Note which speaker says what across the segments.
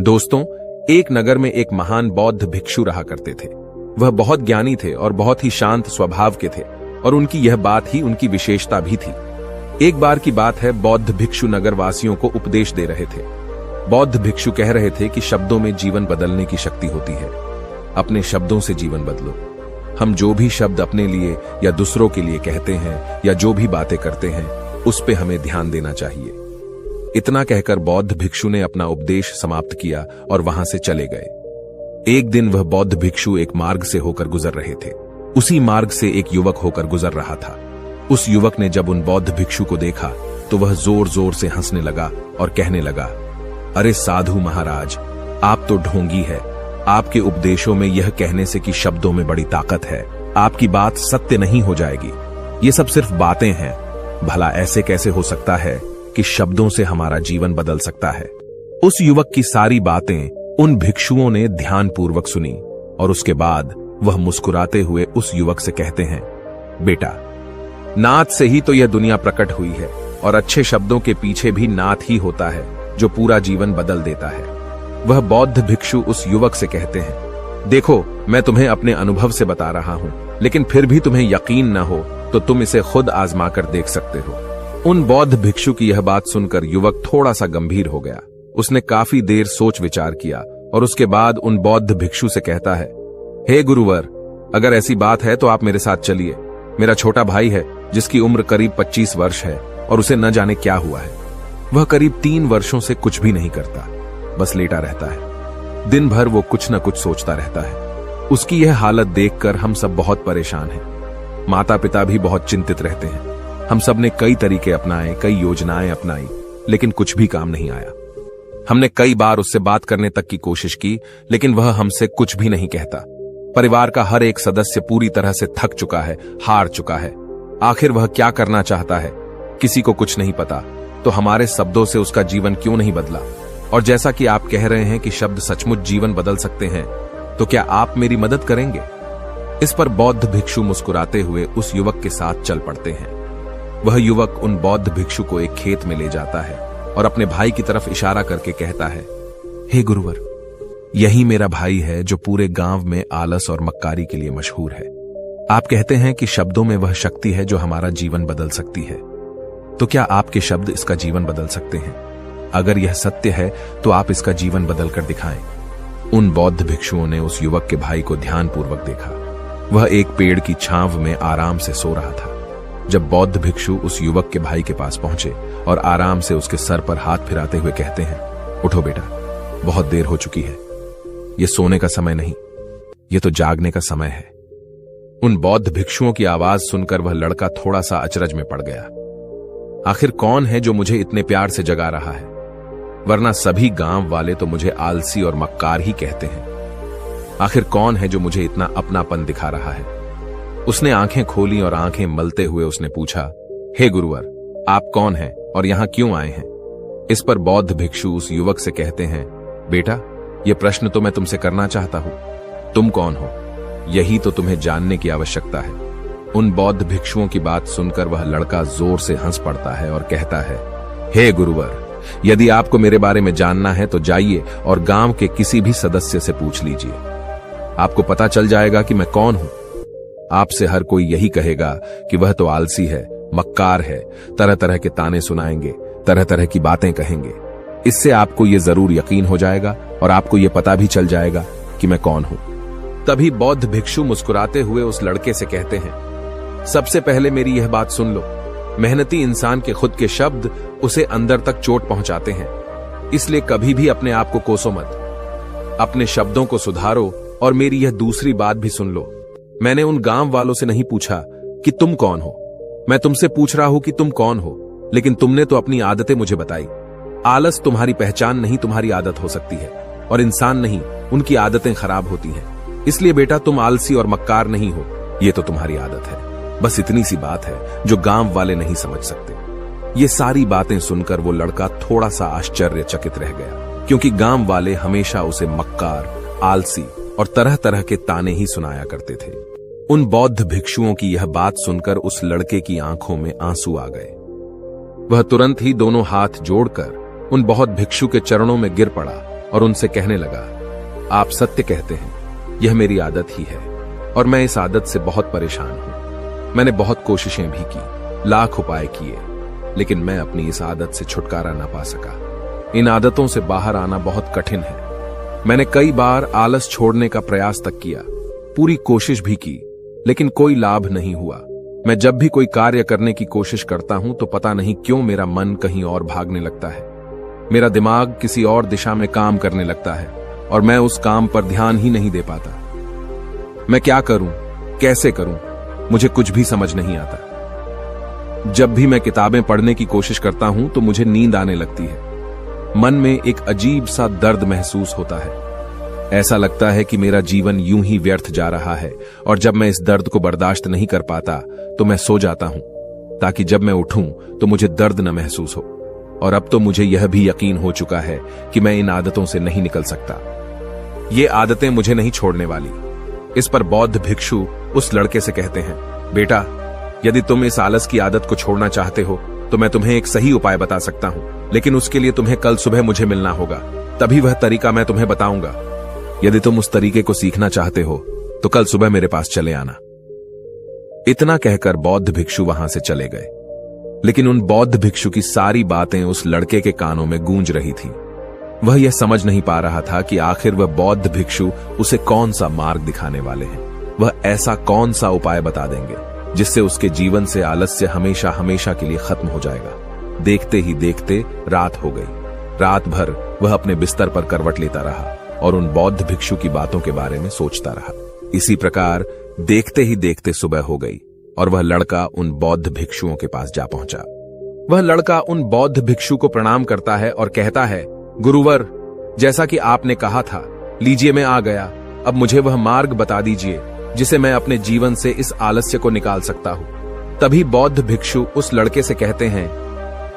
Speaker 1: दोस्तों, एक नगर में एक महान बौद्ध भिक्षु रहा करते थे। वह बहुत ज्ञानी थे और बहुत ही शांत स्वभाव के थे और उनकी यह बात ही उनकी विशेषता भी थी। एक बार की बात है, बौद्ध भिक्षु नगर वासियों को उपदेश दे रहे थे। बौद्ध भिक्षु कह रहे थे कि शब्दों में जीवन बदलने की शक्ति होती है। अपने शब्दों से जीवन बदलो। हम जो भी शब्द अपने लिए या दूसरों के लिए कहते हैं या जो भी बातें करते हैं, उस पे हमें ध्यान देना चाहिए। इतना कहकर बौद्ध भिक्षु ने अपना उपदेश समाप्त किया और वहां से चले गए। एक दिन वह बौद्ध भिक्षु एक मार्ग से होकर गुजर रहे थे। उसी मार्ग से एक युवक होकर गुजर रहा था। उस युवक ने जब उन बौद्ध भिक्षु को देखा तो वह जोर जोर से हंसने लगा और कहने लगा, अरे साधु महाराज, आप तो ढोंगी है। आपके उपदेशों में यह कहने से कि शब्दों में बड़ी ताकत है, आपकी बात सत्य नहीं हो जाएगी। ये सब सिर्फ बातें हैं। भला ऐसे कैसे हो सकता है कि शब्दों से हमारा जीवन बदल सकता है। उस युवक की सारी बातें उन भिक्षुओं ने ध्यानपूर्वक सुनी और उसके बाद वह मुस्कुराते हुए उस युवक से कहते हैं, बेटा, नाद से ही तो यह दुनिया प्रकट हुई है और अच्छे शब्दों के पीछे भी नाद ही होता है जो पूरा जीवन बदल देता है। वह बौद्ध भिक्षु उस युवक से कहते हैं, देखो, मैं तुम्हें अपने अनुभव से बता रहा हूं, लेकिन फिर भी तुम्हें यकीन न हो तो तुम इसे खुद आजमा कर देख सकते हो। उन बौद्ध भिक्षु की यह बात सुनकर युवक थोड़ा सा गंभीर हो गया। उसने काफी देर सोच विचार किया और उसके बाद उन बौद्ध भिक्षु से कहता है, हे गुरुवर, अगर ऐसी बात है तो आप मेरे साथ चलिए। मेरा छोटा भाई है जिसकी उम्र करीब 25 वर्ष है और उसे न जाने क्या हुआ है। वह करीब 3 वर्षों से कुछ भी नहीं करता, बस लेटा रहता है। दिन भर वो कुछ न कुछ सोचता रहता है। उसकी यह हालत देखकर हम सब बहुत परेशान हैं। माता पिता भी बहुत चिंतित रहते हैं। हम सब ने कई तरीके अपनाए, कई योजनाएं अपनाई, लेकिन कुछ भी काम नहीं आया। हमने कई बार उससे बात करने तक की कोशिश की, लेकिन वह हमसे कुछ भी नहीं कहता। परिवार का हर एक सदस्य पूरी तरह से थक चुका है, हार चुका है। आखिर वह क्या करना चाहता है, किसी को कुछ नहीं पता। तो हमारे शब्दों से उसका जीवन क्यों नहीं बदला? और जैसा कि आप कह रहे हैं कि शब्द सचमुच जीवन बदल सकते हैं, तो क्या आप मेरी मदद करेंगे? इस पर बौद्ध भिक्षु मुस्कुराते हुए उस युवक के साथ चल पड़ते हैं। वह युवक उन बौद्ध भिक्षु को एक खेत में ले जाता है और अपने भाई की तरफ इशारा करके कहता है, हे गुरुवर, यही मेरा भाई है जो पूरे गांव में आलस और मक्कारी के लिए मशहूर है। आप कहते हैं कि शब्दों में वह शक्ति है जो हमारा जीवन बदल सकती है। तो क्या आपके शब्द इसका जीवन बदल सकते हैं? अगर यह सत्य है तो आप इसका जीवन बदल कर दिखाएं। उन बौद्ध भिक्षुओं ने उस युवक के भाई को ध्यानपूर्वक देखा। वह एक पेड़ की छांव में आराम से सो रहा था। जब बौद्ध भिक्षु उस युवक के भाई के पास पहुंचे और आराम से उसके सर पर हाथ फिराते हुए कहते हैं, उठो बेटा, बहुत देर हो चुकी है। यह सोने का समय नहीं, यह तो जागने का समय है। उन बौद्ध भिक्षुओं की आवाज सुनकर वह लड़का थोड़ा सा अचरज में पड़ गया। आखिर कौन है जो मुझे इतने प्यार से जगा रहा है? वरना सभी गांव वाले तो मुझे आलसी और मक्कार ही कहते हैं। आखिर कौन है जो मुझे इतना अपनापन दिखा रहा है? उसने आंखें खोली और आंखें मलते हुए उसने पूछा, हे गुरुवर, आप कौन हैं और यहां क्यों आए हैं? इस पर बौद्ध भिक्षु उस युवक से कहते हैं, बेटा, यह प्रश्न तो मैं तुमसे करना चाहता हूं। तुम कौन हो, यही तो तुम्हें जानने की आवश्यकता है। उन बौद्ध भिक्षुओं की बात सुनकर वह लड़का जोर से हंस पड़ता है और कहता है, हे गुरुवर, यदि आपको मेरे बारे में जानना है तो जाइए और गांव के किसी भी सदस्य से पूछ लीजिए। आपको पता चल जाएगा कि मैं कौन हूं। आपसे हर कोई यही कहेगा कि वह तो आलसी है, मक्कार है, तरह तरह के ताने सुनाएंगे, तरह तरह की बातें कहेंगे। इससे आपको यह जरूर यकीन हो जाएगा और आपको यह पता भी चल जाएगा कि मैं कौन हूं। तभी बौद्ध भिक्षु मुस्कुराते हुए उस लड़के से कहते हैं, सबसे पहले मेरी यह बात सुन लो। मेहनती इंसान के खुद के शब्द उसे अंदर तक चोट पहुंचाते हैं। इसलिए कभी भी अपने आप को कोसो मत। अपने शब्दों को सुधारो। और मेरी यह दूसरी बात भी सुन लो। मैंने उन गांव वालों से नहीं पूछा कि तुम कौन हो। मैं तुमसे पूछ रहा हूं कि तुम कौन हो, लेकिन तुमने तो अपनी आदतें मुझे बताई। आलस तुम्हारी पहचान नहीं, तुम्हारी आदत हो सकती है, और इंसान नहीं, उनकी आदतें खराब होती हैं। इसलिए बेटा, तुम आलसी और मक्कार नहीं हो, यह तो तुम्हारी आदत है। बस इतनी सी बात है जो गांव वाले नहीं समझ सकते। ये सारी बातें सुनकर वो लड़का थोड़ा सा आश्चर्यचकित रह गया, क्योंकि गांव वाले हमेशा उसे मक्कार, आलसी और तरह तरह के ताने ही सुनाया करते थे। उन बौद्ध भिक्षुओं की यह बात सुनकर उस लड़के की आंखों में आंसू आ गए। वह तुरंत ही दोनों हाथ जोड़कर उन बौद्ध भिक्षु के चरणों में गिर पड़ा और उनसे कहने लगा, आप सत्य कहते हैं, यह मेरी आदत ही है और मैं इस आदत से बहुत परेशान हूं। मैंने बहुत कोशिशें भी की, लाख उपाय किए, लेकिन मैं अपनी इस आदत से छुटकारा ना पा सका। इन आदतों से बाहर आना बहुत कठिन है। मैंने कई बार आलस छोड़ने का प्रयास तक किया, पूरी कोशिश भी की, लेकिन कोई लाभ नहीं हुआ। मैं जब भी कोई कार्य करने की कोशिश करता हूं तो पता नहीं क्यों मेरा मन कहीं और भागने लगता है। मेरा दिमाग किसी और दिशा में काम करने लगता है और मैं उस काम पर ध्यान ही नहीं दे पाता। मैं क्या करूं, कैसे करूं, मुझे कुछ भी समझ नहीं आता। जब भी मैं किताबें पढ़ने की कोशिश करता हूं तो मुझे नींद आने लगती है। मन में एक अजीब सा दर्द महसूस होता है। ऐसा लगता है कि मेरा जीवन यूं ही व्यर्थ जा रहा है और जब मैं इस दर्द को बर्दाश्त नहीं कर पाता तो मैं सो जाता हूं, ताकि जब मैं उठूं तो मुझे दर्द न महसूस हो। और अब तो मुझे यह भी यकीन हो चुका है कि मैं इन आदतों से नहीं निकल सकता। ये आदतें मुझे नहीं छोड़ने वाली। इस पर बौद्ध भिक्षु उस लड़के से कहते हैं, बेटा, यदि तुम इस आलस की आदत को छोड़ना चाहते हो तो मैं तुम्हें एक सही उपाय बता सकता हूं, लेकिन उसके लिए तुम्हें कल सुबह मुझे मिलना होगा, तभी वह तरीका मैं तुम्हें बताऊंगा। यदि तुम उस तरीके को सीखना चाहते हो तो कल सुबह मेरे पास चले आना। इतना कहकर बौद्ध भिक्षु वहां से चले गए, लेकिन उन बौद्ध भिक्षु की सारी बातें उस लड़के के कानों में गूंज रही थी। वह यह समझ नहीं पा रहा था कि आखिर वह बौद्ध भिक्षु उसे कौन सा मार्ग दिखाने वाले हैं। वह ऐसा कौन सा उपाय बता देंगे जिससे उसके जीवन से आलस्य हमेशा हमेशा के लिए खत्म हो जाएगा। देखते ही देखते रात हो गई। रात भर वह अपने बिस्तर पर करवट लेता रहा और उन बौद्ध भिक्षु की बातों के बारे में सोचता रहा। इसी प्रकार देखते ही देखते सुबह हो गई और वह लड़का उन बौद्ध भिक्षुओं के पास जा पहुंचा। वह लड़का उन बौद्ध भिक्षु को प्रणाम करता है और कहता है, गुरुवर, जैसा कि आपने कहा था, लीजिए मैं आ गया। अब मुझे वह मार्ग बता दीजिए जिसे मैं अपने जीवन से इस आलस्य को निकाल सकता हूं। तभी बौद्ध भिक्षु उस लड़के से कहते हैं,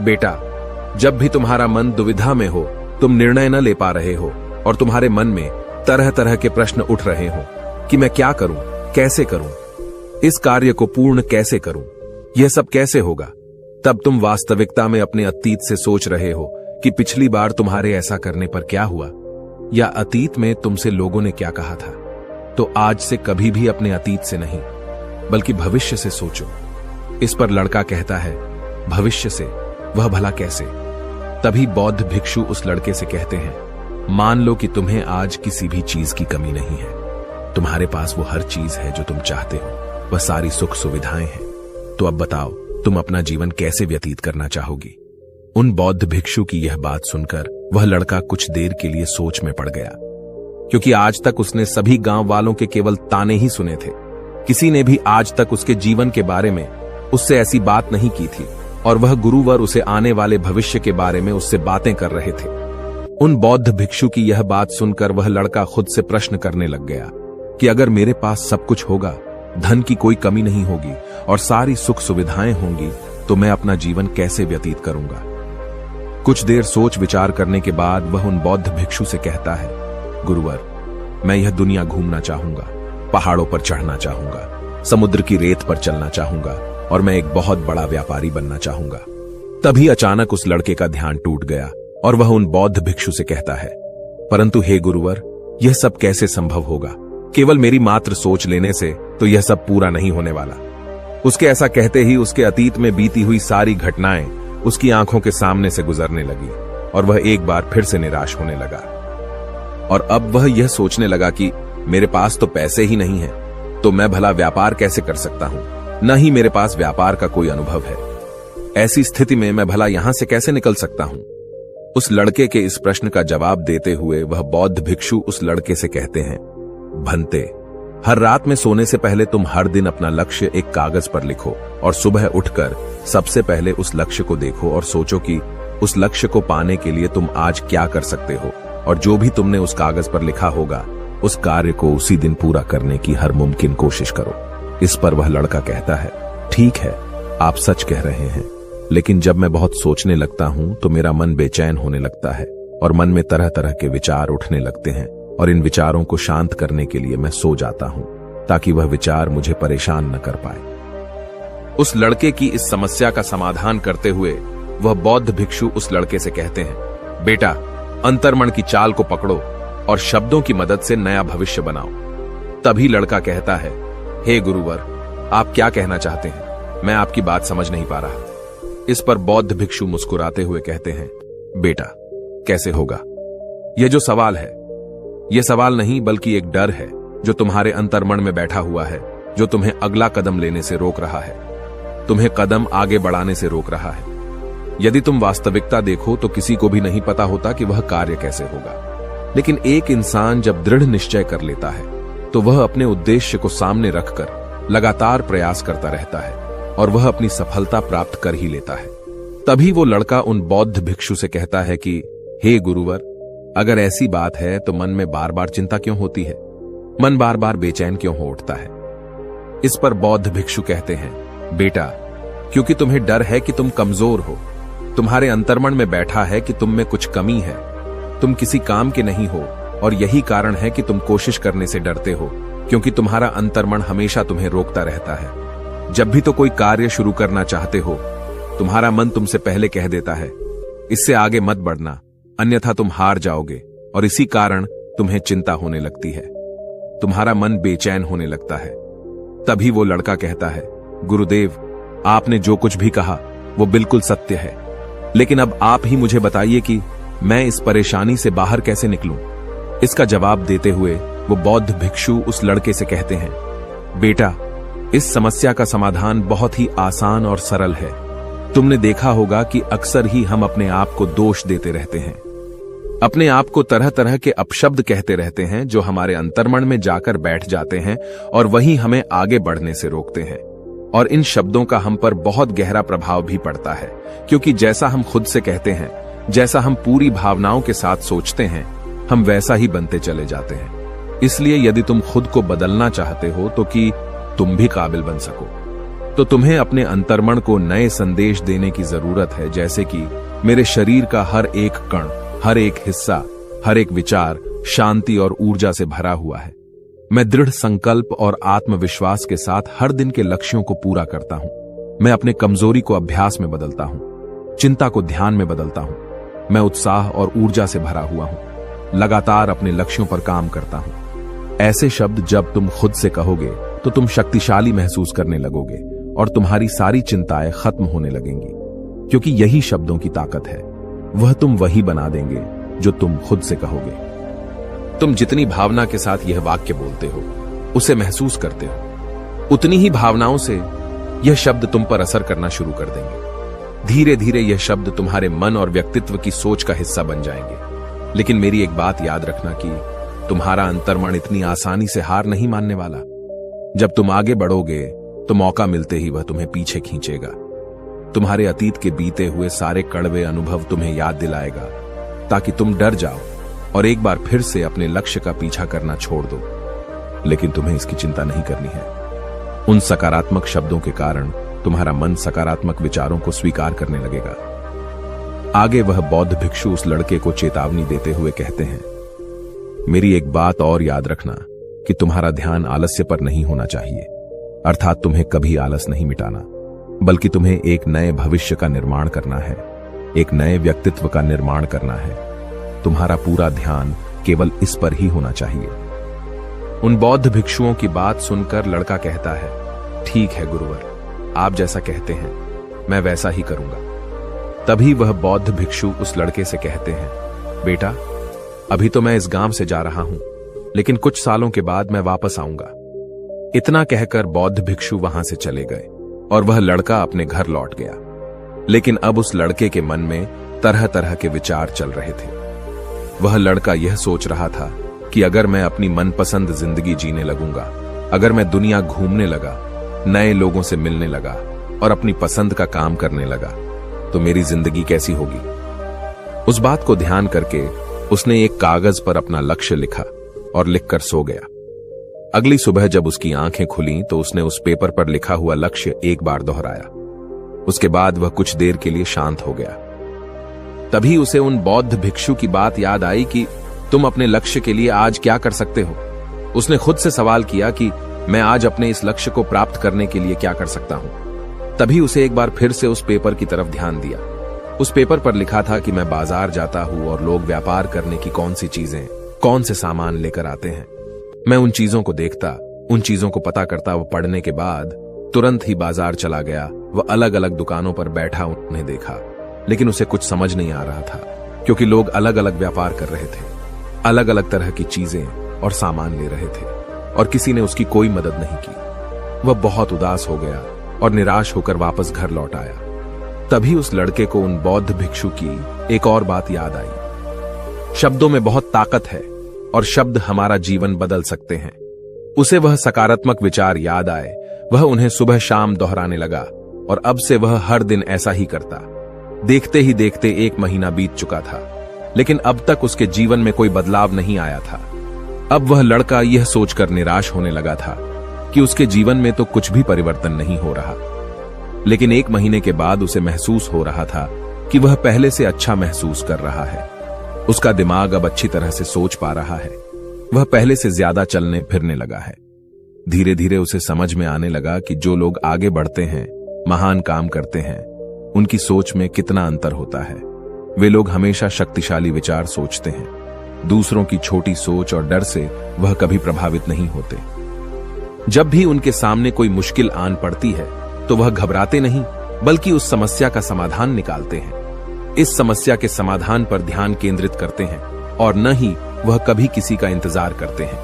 Speaker 1: बेटा, जब भी तुम्हारा मन दुविधा में हो, तुम निर्णय न ले पा रहे हो और तुम्हारे मन में तरह तरह के प्रश्न उठ रहे हो कि मैं क्या करूं, कैसे करूं, इस कार्य को पूर्ण कैसे करूं, यह सब कैसे होगा, तब तुम वास्तविकता में अपने अतीत से सोच रहे हो कि पिछली बार तुम्हारे ऐसा करने पर क्या हुआ, या अतीत में तुमसे लोगों ने क्या कहा था। तो आज से कभी भी अपने अतीत से नहीं, बल्कि भविष्य से सोचो। इस पर लड़का कहता है, भविष्य से, वह भला कैसे? तभी बौद्ध भिक्षु उस लड़के से कहते हैं, मान लो कि तुम्हें आज किसी भी चीज की कमी नहीं है। तुम्हारे पास वो हर चीज है जो तुम चाहते हो, वह सारी सुख सुविधाएं हैं। तो अब बताओ, तुम अपना जीवन कैसे व्यतीत करना चाहोगी? उन बौद्ध भिक्षु की यह बात सुनकर वह लड़का कुछ देर के लिए सोच में पड़ गया, क्योंकि आज तक उसने सभी गांव वालों के केवल ताने ही सुने थे। किसी ने भी आज तक उसके जीवन के बारे में उससे ऐसी बात नहीं की थी और वह गुरुवर उसे आने वाले भविष्य के बारे में उससे बातें कर रहे थे। उन बौद्ध भिक्षु की यह बात सुनकर वह लड़का खुद से प्रश्न करने लग गया कि अगर मेरे पास सब कुछ होगा, धन की कोई कमी नहीं होगी और सारी सुख सुविधाएं होंगी, तो मैं अपना जीवन कैसे व्यतीत करूंगा? कुछ देर सोच विचार करने के बाद वह उन बौद्ध भिक्षु से कहता है, गुरुवर, मैं यह दुनिया घूमना चाहूंगा, पहाड़ों पर चढ़ना चाहूंगा, समुद्र की रेत पर चलना चाहूंगा और मैं एक बहुत बड़ा व्यापारी बनना चाहूंगा। तभी अचानक उस लड़के का ध्यान टूट गया और वह उन बौद्ध भिक्षु से कहता है, परंतु हे गुरुवर, यह सब कैसे संभव होगा? केवल मेरी मात्र सोच लेने से तो यह सब पूरा नहीं होने वाला। उसके ऐसा कहते ही उसके अतीत में बीती हुई सारी घटनाएं उसकी आंखों के सामने से गुजरने लगी और वह एक बार फिर से निराश होने लगा। और अब वह यह सोचने लगा कि मेरे पास तो पैसे ही नहीं है, तो मैं भला व्यापार कैसे कर सकता हूं? न ही मेरे पास व्यापार का कोई अनुभव है। ऐसी स्थिति में मैं भला यहां से कैसे निकल सकता हूं? उस लड़के के इस प्रश्न का जवाब देते हुए वह बौद्ध भिक्षु उस लड़के से कहते हैं, भंते, हर रात में सोने से पहले तुम हर दिन अपना लक्ष्य एक कागज पर लिखो और सुबह उठकर सबसे पहले उस लक्ष्य को देखो और सोचो कि उस लक्ष्य को पाने के लिए तुम आज क्या कर सकते हो, और जो भी तुमने उस कागज पर लिखा होगा उस कार्य को उसी दिन पूरा करने की हर मुमकिन कोशिश करो। इस पर वह लड़का कहता है, ठीक है, आप सच कह रहे हैं, लेकिन जब मैं बहुत सोचने लगता हूं तो मेरा मन बेचैन होने लगता है और मन में तरह तरह के विचार उठने लगते हैं और इन विचारों को शांत करने के लिए मैं सो जाता हूं ताकि वह विचार मुझे परेशान न कर पाए। उस लड़के की इस समस्या का समाधान करते हुए वह बौद्ध भिक्षु उस लड़के से कहते हैं, बेटा, अंतर्मन की चाल को पकड़ो और शब्दों की मदद से नया भविष्य बनाओ। तभी लड़का कहता है, हे गुरुवर, आप क्या कहना चाहते हैं? मैं आपकी बात समझ नहीं पा रहा। इस पर बौद्ध भिक्षु मुस्कुराते हुए कहते हैं, बेटा, कैसे होगा? यह जो सवाल है, यह सवाल नहीं बल्कि एक डर है जो तुम्हारे अंतर्मन में बैठा हुआ है, जो तुम्हें अगला कदम लेने से रोक रहा है, तुम्हें कदम आगे बढ़ाने से रोक रहा है। यदि तुम वास्तविकता देखो तो किसी को भी नहीं पता होता कि वह कार्य कैसे होगा, लेकिन एक इंसान जब दृढ़ निश्चय कर लेता है तो वह अपने उद्देश्य को सामने रखकर लगातार प्रयास करता रहता है और वह अपनी सफलता प्राप्त कर ही लेता है। तभी वो लड़का उन बौद्ध भिक्षु से कहता है कि हे गुरुवर, अगर ऐसी बात है तो मन में बार बार चिंता क्यों होती है? मन बार बार बेचैन क्यों हो उठता है? इस पर बौद्ध भिक्षु कहते हैं, बेटा, क्योंकि तुम्हें डर है कि तुम कमजोर हो। तुम्हारे अंतर्मन में बैठा है कि तुम में कुछ कमी है, तुम किसी काम के नहीं हो, और यही कारण है कि तुम कोशिश करने से डरते हो, क्योंकि तुम्हारा अंतर्मन हमेशा तुम्हें रोकता रहता है। जब भी तो कोई कार्य शुरू करना चाहते हो, तुम्हारा मन तुमसे पहले कह देता है, इससे आगे मत बढ़ना, अन्यथा तुम हार जाओगे, और इसी कारण तुम्हें चिंता होने लगती है, तुम्हारा मन बेचैन होने लगता है। तभी वो लड़का कहता है, गुरुदेव, आपने जो कुछ भी कहा वो बिल्कुल सत्य है, लेकिन अब आप ही मुझे बताइए कि मैं इस परेशानी से बाहर कैसे निकलूं? इसका जवाब देते हुए वो बौद्ध भिक्षु उस लड़के से कहते हैं, बेटा, इस समस्या का समाधान बहुत ही आसान और सरल है। तुमने देखा होगा कि अक्सर ही हम अपने आप को दोष देते रहते हैं, अपने आप को तरह तरह के अपशब्द कहते रहते हैं जो हमारे अंतर्मन में जाकर बैठ जाते हैं और वही हमें आगे बढ़ने से रोकते हैं। और इन शब्दों का हम पर बहुत गहरा प्रभाव भी पड़ता है, क्योंकि जैसा हम खुद से कहते हैं, जैसा हम पूरी भावनाओं के साथ सोचते हैं, हम वैसा ही बनते चले जाते हैं। इसलिए यदि तुम खुद को बदलना चाहते हो तो कि तुम भी काबिल बन सको, तो तुम्हें अपने अंतर्मन को नए संदेश देने की जरूरत है, जैसे कि मेरे शरीर का हर एक कण, हर एक हिस्सा, हर एक विचार शांति और ऊर्जा से भरा हुआ है। मैं दृढ़ संकल्प और आत्मविश्वास के साथ हर दिन के लक्ष्यों को पूरा करता हूं। मैं अपने कमजोरी को अभ्यास में बदलता हूं, चिंता को ध्यान में बदलता हूं। मैं उत्साह और ऊर्जा से भरा हुआ हूं, लगातार अपने लक्ष्यों पर काम करता हूं। ऐसे शब्द जब तुम खुद से कहोगे तो तुम शक्तिशाली महसूस करने लगोगे और तुम्हारी सारी चिंताएं खत्म होने लगेंगी, क्योंकि यही शब्दों की ताकत है। वह तुम वही बना देंगे जो तुम खुद से कहोगे। तुम जितनी भावना के साथ यह वाक्य बोलते हो, उसे महसूस करते हो, उतनी ही भावनाओं से यह शब्द तुम पर असर करना शुरू कर देंगे। धीरे धीरे यह शब्द तुम्हारे मन और व्यक्तित्व की सोच का हिस्सा बन जाएंगे। लेकिन मेरी एक बात याद रखना कि तुम्हारा अंतर्मन इतनी आसानी से हार नहीं मानने वाला। जब तुम आगे बढ़ोगे तो मौका मिलते ही वह तुम्हें पीछे खींचेगा। तुम्हारे अतीत के बीते हुए सारे कड़वे अनुभव तुम्हें याद दिलाएगा, ताकि तुम डर जाओ और एक बार फिर से अपने लक्ष्य का पीछा करना छोड़ दो। लेकिन तुम्हें इसकी चिंता नहीं करनी है। उन सकारात्मक शब्दों के कारण तुम्हारा मन सकारात्मक विचारों को स्वीकार करने लगेगा। आगे वह बौद्ध भिक्षु उस लड़के को चेतावनी देते हुए कहते हैं, मेरी एक बात और याद रखना कि तुम्हारा ध्यान आलस्य पर नहीं होना चाहिए, अर्थात तुम्हें कभी आलस नहीं मिटाना, बल्कि तुम्हें एक नए भविष्य का निर्माण करना है, एक नए व्यक्तित्व का निर्माण करना है। तुम्हारा पूरा ध्यान केवल इस पर ही होना चाहिए। उन बौद्ध भिक्षुओं की बात सुनकर लड़का कहता है, ठीक है गुरुवर, आप जैसा कहते हैं मैं वैसा ही करूंगा। तभी वह बौद्ध भिक्षु उस लड़के से कहते हैं, बेटा, अभी तो मैं इस गांव से जा रहा हूं, लेकिन कुछ सालों के बाद मैं वापस आऊंगा। इतना कहकर बौद्ध भिक्षु वहां से चले गए और वह लड़का अपने घर लौट गया। लेकिन अब उस लड़के के मन में तरह तरह के विचार चल रहे थे। वह लड़का यह सोच रहा था कि अगर मैं अपनी मनपसंद जिंदगी जीने लगूंगा, अगर मैं दुनिया घूमने लगा, नए लोगों से मिलने लगा और अपनी पसंद का काम करने लगा, तो मेरी जिंदगी कैसी होगी। उस बात को ध्यान करके उसने एक कागज पर अपना लक्ष्य लिखा और लिखकर सो गया। अगली सुबह जब उसकी आंखें खुली तो उसने उस पेपर पर लिखा हुआ लक्ष्य एक बार दोहराया। उसके बाद वह कुछ देर के लिए शांत हो गया। तभी उसे उन बौद्ध भिक्षु की बात याद आई कि तुम अपने लक्ष्य के लिए आज क्या कर सकते हो। उसने खुद से सवाल किया कि मैं आज अपने इस लक्ष्य को प्राप्त करने के लिए क्या कर सकता हूं। तभी उसे एक बार फिर से उस पेपर की तरफ ध्यान दिया। उस पेपर पर लिखा था कि मैं बाजार जाता हूँ और लोग व्यापार करने की कौन सी चीजें, कौन से सामान लेकर आते हैं। मैं उन चीजों को देखता, उन चीजों को पता करता। वो पढ़ने के बाद तुरंत ही बाजार चला गया। वह अलग अलग दुकानों पर बैठा उन्हें देखा, लेकिन उसे कुछ समझ नहीं आ रहा था, क्योंकि लोग अलग अलग व्यापार कर रहे थे, अलग अलग तरह की चीजें और सामान ले रहे थे, और किसी ने उसकी कोई मदद नहीं की। वह बहुत उदास हो गया और निराश होकर वापस घर लौट आया। तभी उस लड़के को उन बौद्ध भिक्षु की एक और बात याद आई। शब्दों में बहुत ताकत है और शब्द हमारा जीवन बदल सकते हैं। उसे वह सकारात्मक विचार याद आए। वह उन्हें सुबह शाम दोहराने लगा और अब से वह हर दिन ऐसा ही करता। देखते ही देखते 1 महीना बीत चुका था, लेकिन अब तक उसके जीवन में कोई बदलाव नहीं आया था। अब वह लड़का यह सोचकर निराश होने लगा था कि उसके जीवन में तो कुछ भी परिवर्तन नहीं हो रहा। लेकिन 1 महीने के बाद उसे महसूस हो रहा था कि वह पहले से अच्छा महसूस कर रहा है। उसका दिमाग अब अच्छी तरह से सोच पा रहा है। वह पहले से ज्यादा चलने फिरने लगा है। धीरे धीरे उसे समझ में आने लगा कि जो लोग आगे बढ़ते हैं, महान काम करते हैं, उनकी सोच में कितना अंतर होता है। वे लोग हमेशा शक्तिशाली विचार सोचते हैं। दूसरों की छोटी सोच और डर से वह कभी प्रभावित नहीं होते। जब भी उनके सामने कोई मुश्किल आन पड़ती है तो वह घबराते नहीं, बल्कि उस समस्या का समाधान निकालते हैं। इस समस्या के समाधान पर ध्यान केंद्रित करते हैं और न ही वह कभी किसी का इंतजार करते हैं।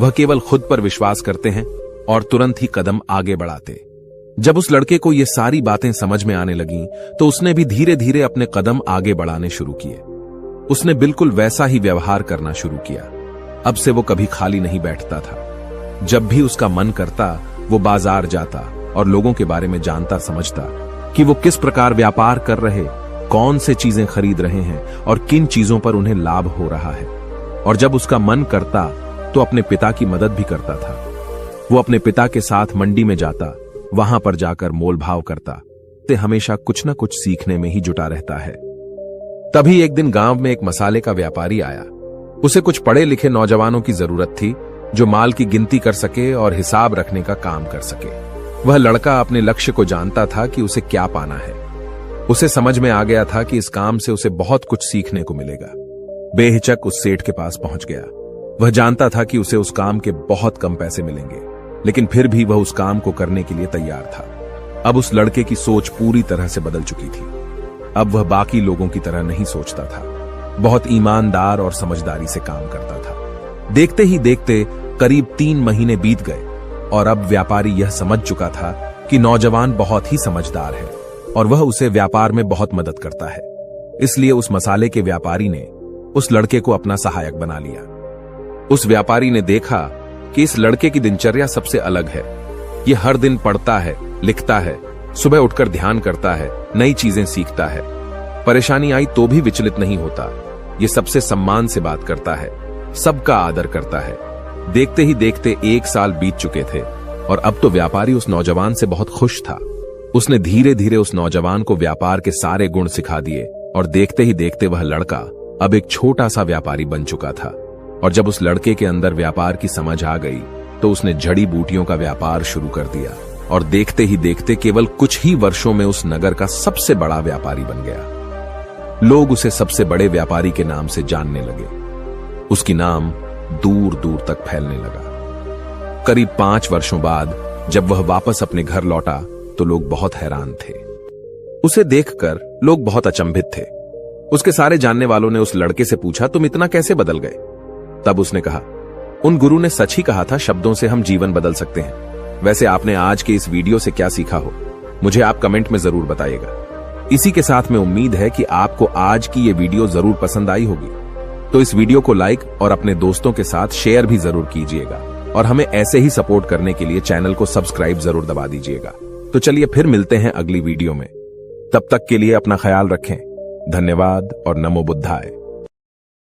Speaker 1: वह केवल खुद पर विश्वास करते हैं और तुरंत ही कदम आगे बढ़ाते। जब उस लड़के को ये सारी बातें समझ में आने लगीं, तो उसने भी धीरे धीरे अपने कदम आगे बढ़ाने शुरू किए। उसने बिल्कुल वैसा ही व्यवहार करना शुरू किया। अब से वो कभी खाली नहीं बैठता था। जब भी उसका मन करता, वो बाजार जाता और लोगों के बारे में जानता समझता कि वो किस प्रकार व्यापार कर रहे, कौन से चीजें खरीद रहे हैं और किन चीजों पर उन्हें लाभ हो रहा है। और जब उसका मन करता तो अपने पिता की मदद भी करता था। वो अपने पिता के साथ मंडी में जाता, वहां पर जाकर मोल भाव करता। ते हमेशा कुछ न कुछ सीखने में ही जुटा रहता है। तभी एक दिन गांव में एक मसाले का व्यापारी आया। उसे कुछ पढ़े लिखे नौजवानों की जरूरत थी, जो माल की गिनती कर सके और हिसाब रखने का काम कर सके। वह लड़का अपने लक्ष्य को जानता था कि उसे क्या पाना है। उसे समझ में आ गया था कि इस काम से उसे बहुत कुछ सीखने को मिलेगा। बेहिचक उस सेठ के पास पहुंच गया। वह जानता था कि उसे उस काम के बहुत कम पैसे मिलेंगे, लेकिन फिर भी वह उस काम को करने के लिए तैयार था। अब उस लड़के की सोच पूरी तरह से बदल चुकी थी। अब वह बाकी लोगों की तरह नहीं सोचता था। बहुत ईमानदार और समझदारी से काम करता था। देखते ही देखते करीब 3 महीने बीत गए और अब व्यापारी यह समझ चुका था कि नौजवान बहुत ही समझदार है और वह उसे व्यापार में बहुत मदद करता है। इसलिए उस मसाले के व्यापारी ने उस लड़के को अपना सहायक बना लिया। उस व्यापारी ने देखा कि इस लड़के की दिनचर्या सबसे अलग है। यह हर दिन पढ़ता है, लिखता है, सुबह उठकर ध्यान करता है, नई चीजें सीखता है। परेशानी आई तो भी विचलित नहीं होता। ये सबसे सम्मान से बात करता है, सबका आदर करता है। देखते ही देखते 1 साल बीत चुके थे और अब तो व्यापारी उस नौजवान से बहुत खुश था। उसने धीरे धीरे उस नौजवान को व्यापार के सारे गुण सिखा दिए और देखते ही देखते वह लड़का अब एक छोटा सा व्यापारी बन चुका था। और जब उस लड़के के अंदर व्यापार की समझ आ गई तो उसने जड़ी बूटियों का व्यापार शुरू कर दिया और देखते ही देखते केवल कुछ ही वर्षों में उस नगर का सबसे बड़ा व्यापारी बन गया। लोग उसे सबसे बड़े व्यापारी के नाम से जानने लगे। उसकी नाम दूर दूर तक फैलने लगा। करीब 5 वर्षों बाद जब वह वापस अपने घर लौटा तो लोग बहुत हैरान थे। उसे देखकर लोग बहुत अचंभित थे। उसके सारे जानने वालों ने उस लड़के से पूछा, तुम इतना कैसे बदल गए? तब उसने कहा, उन गुरु ने सच ही कहा था, शब्दों से हम जीवन बदल सकते हैं। वैसे आपने आज के इस वीडियो से क्या सीखा हो, मुझे आप कमेंट में जरूर बताइएगा। इसी के साथ में उम्मीद है कि आपको आज की ये वीडियो जरूर पसंद आई होगी। तो इस वीडियो को लाइक और अपने दोस्तों के साथ शेयर भी जरूर कीजिएगा और हमें ऐसे ही सपोर्ट करने के लिए चैनल को सब्सक्राइब जरूर दबा दीजिएगा। तो चलिए फिर मिलते हैं अगली वीडियो में। तब तक के लिए अपना ख्याल रखें। धन्यवाद और नमो बुद्धाय।